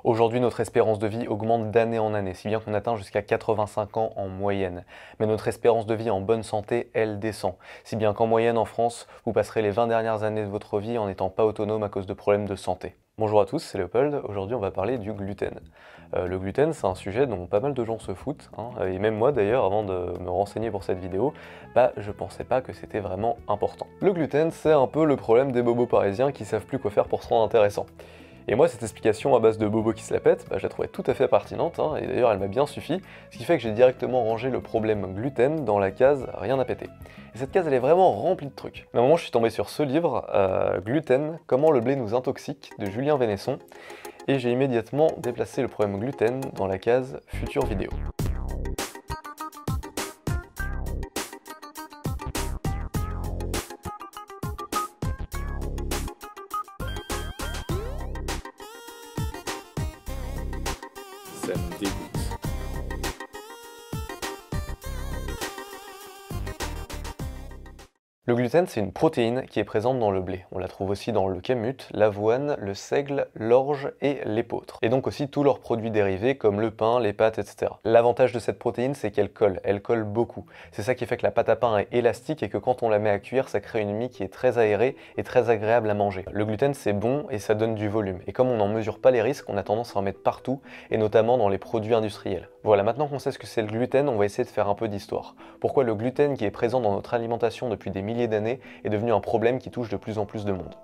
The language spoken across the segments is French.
Aujourd'hui, notre espérance de vie augmente d'année en année, si bien qu'on atteint jusqu'à 85 ans en moyenne. Mais notre espérance de vie en bonne santé, elle descend. Si bien qu'en moyenne en France, vous passerez les 20 dernières années de votre vie en n'étant pas autonome à cause de problèmes de santé. Bonjour à tous, c'est Léopold. Aujourd'hui, on va parler du gluten. Le gluten, c'est un sujet dont pas mal de gens se foutent, et même moi d'ailleurs, avant de me renseigner pour cette vidéo, je pensais pas que c'était vraiment important. Le gluten, c'est un peu le problème des bobos parisiens qui savent plus quoi faire pour se rendre intéressant. Et moi, cette explication à base de bobo qui se la pète, je la trouvais tout à fait pertinente, et d'ailleurs elle m'a bien suffi, ce qui fait que j'ai directement rangé le problème gluten dans la case rien à péter. Et cette case, elle est vraiment remplie de trucs. Mais à un moment, je suis tombé sur ce livre, Gluten, comment le blé nous intoxique, de Julien Vénesson, et j'ai immédiatement déplacé le problème gluten dans la case future vidéo. Ça me dégoûte. Le gluten, c'est une protéine qui est présente dans le blé. On la trouve aussi dans le kamut, l'avoine, le seigle, l'orge et l'épeautre. Et donc aussi tous leurs produits dérivés comme le pain, les pâtes, etc. L'avantage de cette protéine, c'est qu'elle colle beaucoup. C'est ça qui fait que la pâte à pain est élastique et que quand on la met à cuire, ça crée une mie qui est très aérée et très agréable à manger. Le gluten, c'est bon et ça donne du volume. Et comme on n'en mesure pas les risques, on a tendance à en mettre partout, et notamment dans les produits industriels. Voilà, maintenant qu'on sait ce que c'est le gluten, on va essayer de faire un peu d'histoire. Pourquoi le gluten qui est présent dans notre alimentation depuis des milliers d'années est devenu un problème qui touche de plus en plus de monde.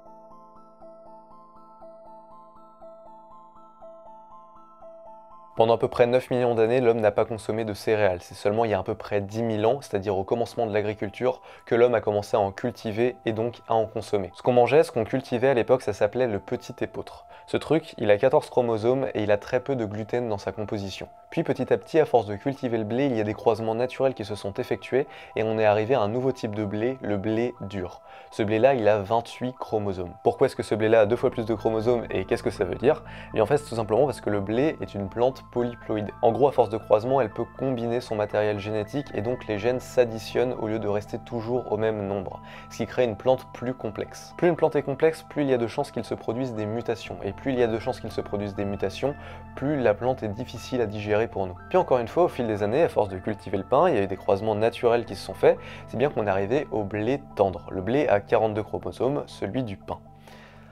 Pendant à peu près 9 millions d'années, l'homme n'a pas consommé de céréales. C'est seulement il y a à peu près 10 000 ans, c'est-à-dire au commencement de l'agriculture, que l'homme a commencé à en cultiver et donc à en consommer. Ce qu'on mangeait, ce qu'on cultivait à l'époque, ça s'appelait le petit épeautre. Ce truc, il a 14 chromosomes et il a très peu de gluten dans sa composition. Puis petit à petit, à force de cultiver le blé, il y a des croisements naturels qui se sont effectués et on est arrivé à un nouveau type de blé, le blé dur. Ce blé-là, il a 28 chromosomes. Pourquoi est-ce que ce blé-là a 2 fois plus de chromosomes et qu'est-ce que ça veut dire? Et en fait, c'est tout simplement parce que le blé est une plante polyploïde. En gros, à force de croisement, elle peut combiner son matériel génétique et donc les gènes s'additionnent au lieu de rester toujours au même nombre, ce qui crée une plante plus complexe. Plus une plante est complexe, plus il y a de chances qu'il se produise des mutations. Et plus il y a de chances qu'il se produise des mutations, plus la plante est difficile à digérer pour nous. Puis encore une fois, au fil des années, à force de cultiver le pain, il y a eu des croisements naturels qui se sont faits, c'est bien qu'on est arrivé au blé tendre. Le blé a 42 chromosomes, celui du pain.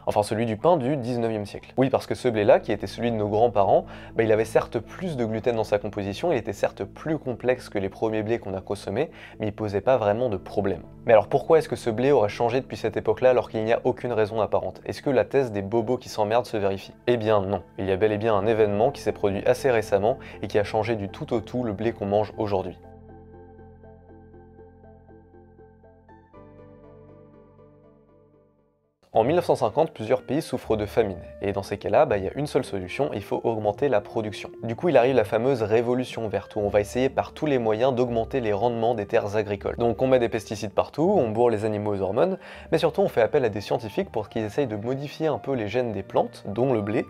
Enfin celui du pain du 19e siècle. Oui, parce que ce blé-là, qui était celui de nos grands-parents, il avait certes plus de gluten dans sa composition, il était certes plus complexe que les premiers blés qu'on a consommés, mais il posait pas vraiment de problème. Mais alors pourquoi est-ce que ce blé aurait changé depuis cette époque-là alors qu'il n'y a aucune raison apparente? Est-ce que la thèse des bobos qui s'emmerdent se vérifie? Eh bien non, il y a bel et bien un événement qui s'est produit assez récemment et qui a changé du tout au tout le blé qu'on mange aujourd'hui. En 1950, plusieurs pays souffrent de famine, et dans ces cas-là, il y a une seule solution, il faut augmenter la production. Du coup, il arrive la fameuse révolution verte, où on va essayer par tous les moyens d'augmenter les rendements des terres agricoles. Donc on met des pesticides partout, on bourre les animaux aux hormones, mais surtout on fait appel à des scientifiques pour qu'ils essayent de modifier un peu les gènes des plantes, dont le blé,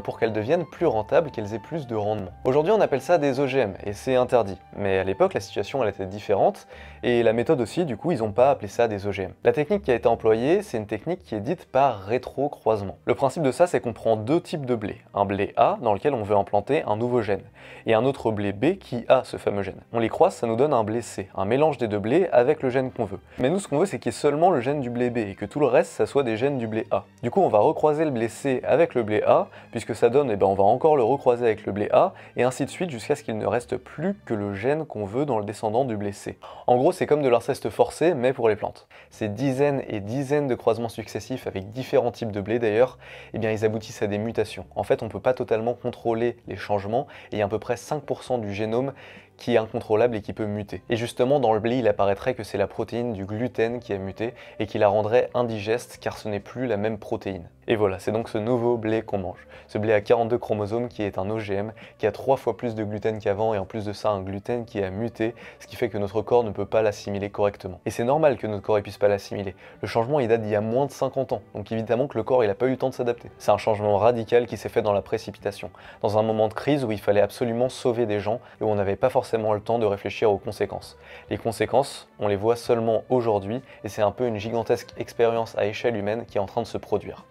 pour qu'elles deviennent plus rentables, qu'elles aient plus de rendement. Aujourd'hui on appelle ça des OGM, et c'est interdit. Mais à l'époque la situation elle était différente, et la méthode aussi, du coup ils n'ont pas appelé ça des OGM. La technique qui a été employée, c'est une technique qui est dite par rétrocroisement. Le principe de ça, c'est qu'on prend deux types de blé. Un blé A, dans lequel on veut implanter un nouveau gène, et un autre blé B qui a ce fameux gène. On les croise, ça nous donne un blé C, un mélange des deux blés avec le gène qu'on veut. Mais nous, ce qu'on veut, c'est qu'il y ait seulement le gène du blé B, et que tout le reste, ça soit des gènes du blé A. Du coup, on va recroiser le blé C avec le blé A, puisque ça donne, on va encore le recroiser avec le blé A, et ainsi de suite, jusqu'à ce qu'il ne reste plus que le gène qu'on veut dans le descendant du blé C. En gros, c'est comme de l'inceste forcé, mais pour les plantes. Ces dizaines et dizaines de croisements successifs avec différents types de blé d'ailleurs, ils aboutissent à des mutations. En fait, on ne peut pas totalement contrôler les changements, et il y a à peu près 5% du génome qui est incontrôlable et qui peut muter. Et justement, dans le blé, il apparaîtrait que c'est la protéine du gluten qui a muté et qui la rendrait indigeste car ce n'est plus la même protéine. Et voilà, c'est donc ce nouveau blé qu'on mange. Ce blé à 42 chromosomes qui est un OGM, qui a 3 fois plus de gluten qu'avant et en plus de ça un gluten qui a muté, ce qui fait que notre corps ne peut pas l'assimiler correctement. Et c'est normal que notre corps ne puisse pas l'assimiler. Le changement il date d'il y a moins de 50 ans, donc évidemment que le corps il n'a pas eu le temps de s'adapter. C'est un changement radical qui s'est fait dans la précipitation, dans un moment de crise où il fallait absolument sauver des gens et où on n'avait pas forcément le temps de réfléchir aux conséquences. Les conséquences, on les voit seulement aujourd'hui et c'est un peu une gigantesque expérience à échelle humaine qui est en train de se produire.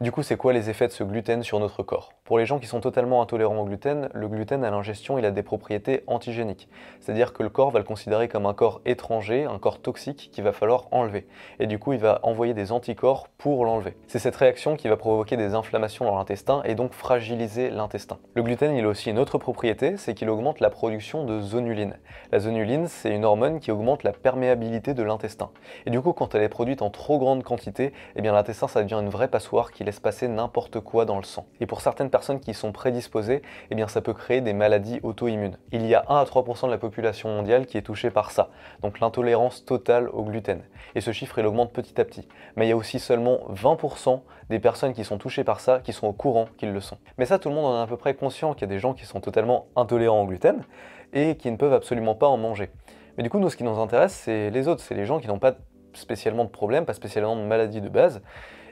Du coup, c'est quoi les effets de ce gluten sur notre corps? Pour les gens qui sont totalement intolérants au gluten, le gluten à l'ingestion, il a des propriétés antigéniques. C'est-à-dire que le corps va le considérer comme un corps étranger, un corps toxique qu'il va falloir enlever. Et du coup, il va envoyer des anticorps pour l'enlever. C'est cette réaction qui va provoquer des inflammations dans l'intestin et donc fragiliser l'intestin. Le gluten, il a aussi une autre propriété, c'est qu'il augmente la production de zonuline. La zonuline, c'est une hormone qui augmente la perméabilité de l'intestin. Et du coup, quand elle est produite en trop grande quantité, eh bien l'intestin, ça devient une vraie passoire qui laisse passer n'importe quoi dans le sang. Et pour certaines personnes qui sont prédisposées, eh bien ça peut créer des maladies auto-immunes. Il y a 1 à 3% de la population mondiale qui est touchée par ça, donc l'intolérance totale au gluten. Et ce chiffre, il augmente petit à petit. Mais il y a aussi seulement 20% des personnes qui sont touchées par ça, qui sont au courant qu'ils le sont. Mais ça, tout le monde en est à peu près conscient qu'il y a des gens qui sont totalement intolérants au gluten et qui ne peuvent absolument pas en manger. Mais du coup, nous, ce qui nous intéresse, c'est les autres, c'est les gens qui n'ont pas spécialement de problème, pas spécialement de maladie de base.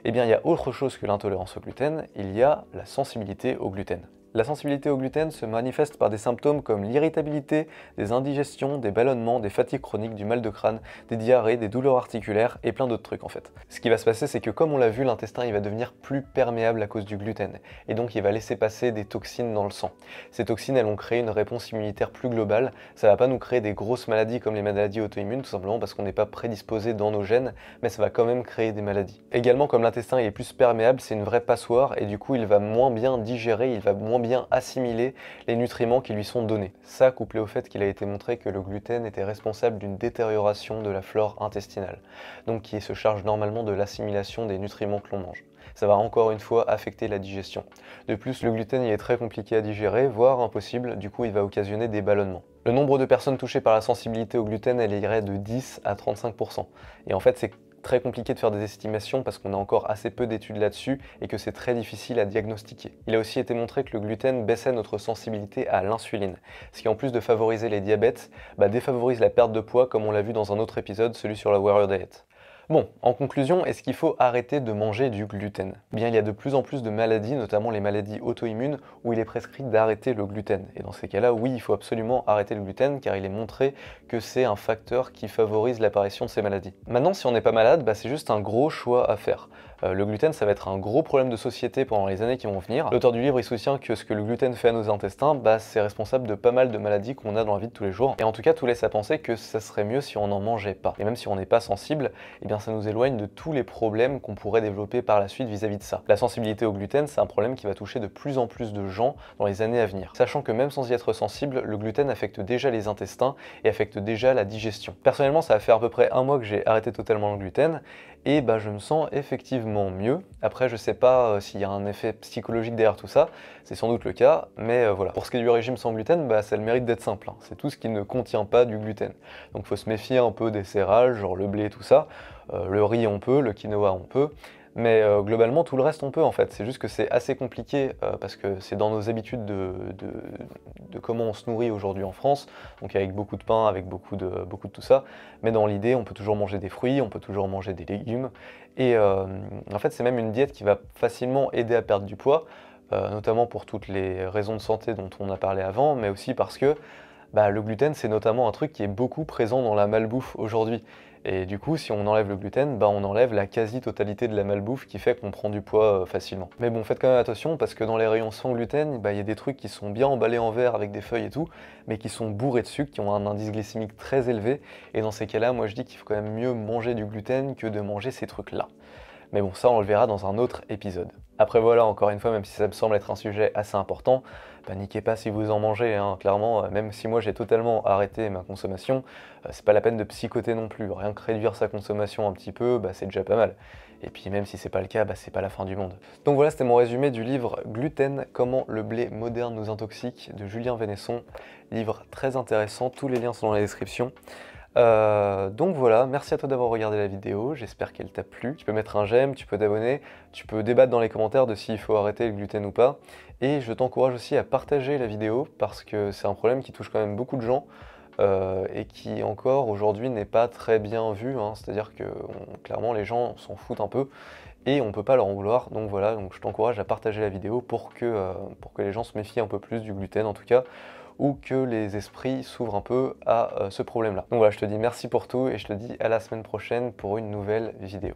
Eh bien, il y a autre chose que l'intolérance au gluten, il y a la sensibilité au gluten. La sensibilité au gluten se manifeste par des symptômes comme l'irritabilité, des indigestions, des ballonnements, des fatigues chroniques, du mal de crâne, des diarrhées, des douleurs articulaires et plein d'autres trucs en fait. Ce qui va se passer, c'est que comme on l'a vu, l'intestin il va devenir plus perméable à cause du gluten et donc il va laisser passer des toxines dans le sang. Ces toxines, elles vont créer une réponse immunitaire plus globale. Ça va pas nous créer des grosses maladies comme les maladies auto-immunes, tout simplement parce qu'on n'est pas prédisposé dans nos gènes, mais ça va quand même créer des maladies. Également, comme l'intestin est plus perméable, c'est une vraie passoire et du coup il va moins bien digérer, il va moins bien assimiler les nutriments qui lui sont donnés. Ça, couplé au fait qu'il a été montré que le gluten était responsable d'une détérioration de la flore intestinale, donc qui se charge normalement de l'assimilation des nutriments que l'on mange. Ça va encore une fois affecter la digestion. De plus, le gluten il est très compliqué à digérer, voire impossible, du coup il va occasionner des ballonnements. Le nombre de personnes touchées par la sensibilité au gluten, elle irait de 10 à 35%. Et en fait, c'est très compliqué de faire des estimations parce qu'on a encore assez peu d'études là-dessus et que c'est très difficile à diagnostiquer. Il a aussi été montré que le gluten baissait notre sensibilité à l'insuline, ce qui en plus de favoriser les diabètes, défavorise la perte de poids comme on l'a vu dans un autre épisode, celui sur la Warrior Diet. Bon, en conclusion, est-ce qu'il faut arrêter de manger du gluten? Bien, il y a de plus en plus de maladies, notamment les maladies auto-immunes, où il est prescrit d'arrêter le gluten. Et dans ces cas-là, oui, il faut absolument arrêter le gluten, car il est montré que c'est un facteur qui favorise l'apparition de ces maladies. Maintenant, si on n'est pas malade, c'est juste un gros choix à faire. Le gluten, ça va être un gros problème de société pendant les années qui vont venir. L'auteur du livre, il soutient que ce que le gluten fait à nos intestins, c'est responsable de pas mal de maladies qu'on a dans la vie de tous les jours. Et en tout cas, tout laisse à penser que ça serait mieux si on n'en mangeait pas. Et même si on n'est pas sensible, eh bien ça nous éloigne de tous les problèmes qu'on pourrait développer par la suite vis-à-vis de ça. La sensibilité au gluten, c'est un problème qui va toucher de plus en plus de gens dans les années à venir. Sachant que même sans y être sensible, le gluten affecte déjà les intestins et affecte déjà la digestion. Personnellement, ça va faire à peu près un mois que j'ai arrêté totalement le gluten et je me sens effectivement mieux. Après, je sais pas s'il y a un effet psychologique derrière tout ça, c'est sans doute le cas, mais voilà. Pour ce qui est du régime sans gluten, ça a le mérite d'être simple, hein. C'est tout ce qui ne contient pas du gluten. Donc il faut se méfier un peu des céréales, genre le blé et tout ça. Le riz on peut, le quinoa on peut, mais globalement tout le reste on peut en fait. C'est juste que c'est assez compliqué parce que c'est dans nos habitudes de comment on se nourrit aujourd'hui en France, donc avec beaucoup de pain, avec beaucoup de tout ça, mais dans l'idée on peut toujours manger des fruits, on peut toujours manger des légumes, et en fait c'est même une diète qui va facilement aider à perdre du poids, notamment pour toutes les raisons de santé dont on a parlé avant, mais aussi parce que le gluten c'est notamment un truc qui est beaucoup présent dans la malbouffe aujourd'hui. Et du coup, si on enlève le gluten, on enlève la quasi-totalité de la malbouffe qui fait qu'on prend du poids facilement. Mais bon, faites quand même attention parce que dans les rayons sans gluten, il y a des trucs qui sont bien emballés en verre avec des feuilles et tout, mais qui sont bourrés de sucre, qui ont un indice glycémique très élevé. Et dans ces cas-là, moi je dis qu'il faut quand même mieux manger du gluten que de manger ces trucs-là. Mais bon, ça on le verra dans un autre épisode. Après voilà, encore une fois, même si ça me semble être un sujet assez important, paniquez pas si vous en mangez, hein. Clairement, même si moi j'ai totalement arrêté ma consommation, c'est pas la peine de psychoter non plus. Rien que réduire sa consommation un petit peu, c'est déjà pas mal. Et puis même si c'est pas le cas, c'est pas la fin du monde. Donc voilà, c'était mon résumé du livre Gluten, comment le blé moderne nous intoxique de Julien Vénesson. Livre très intéressant, tous les liens sont dans la description. Donc voilà, merci à toi d'avoir regardé la vidéo, j'espère qu'elle t'a plu. Tu peux mettre un j'aime, tu peux t'abonner, tu peux débattre dans les commentaires de s'il faut arrêter le gluten ou pas. Et je t'encourage aussi à partager la vidéo parce que c'est un problème qui touche quand même beaucoup de gens et qui encore aujourd'hui n'est pas très bien vu, hein. C'est-à-dire que clairement les gens s'en foutent un peu et on peut pas leur en vouloir. Donc voilà, donc je t'encourage à partager la vidéo pour que les gens se méfient un peu plus du gluten en tout cas, ou que les esprits s'ouvrent un peu à ce problème-là. Donc voilà, je te dis merci pour tout et je te dis à la semaine prochaine pour une nouvelle vidéo.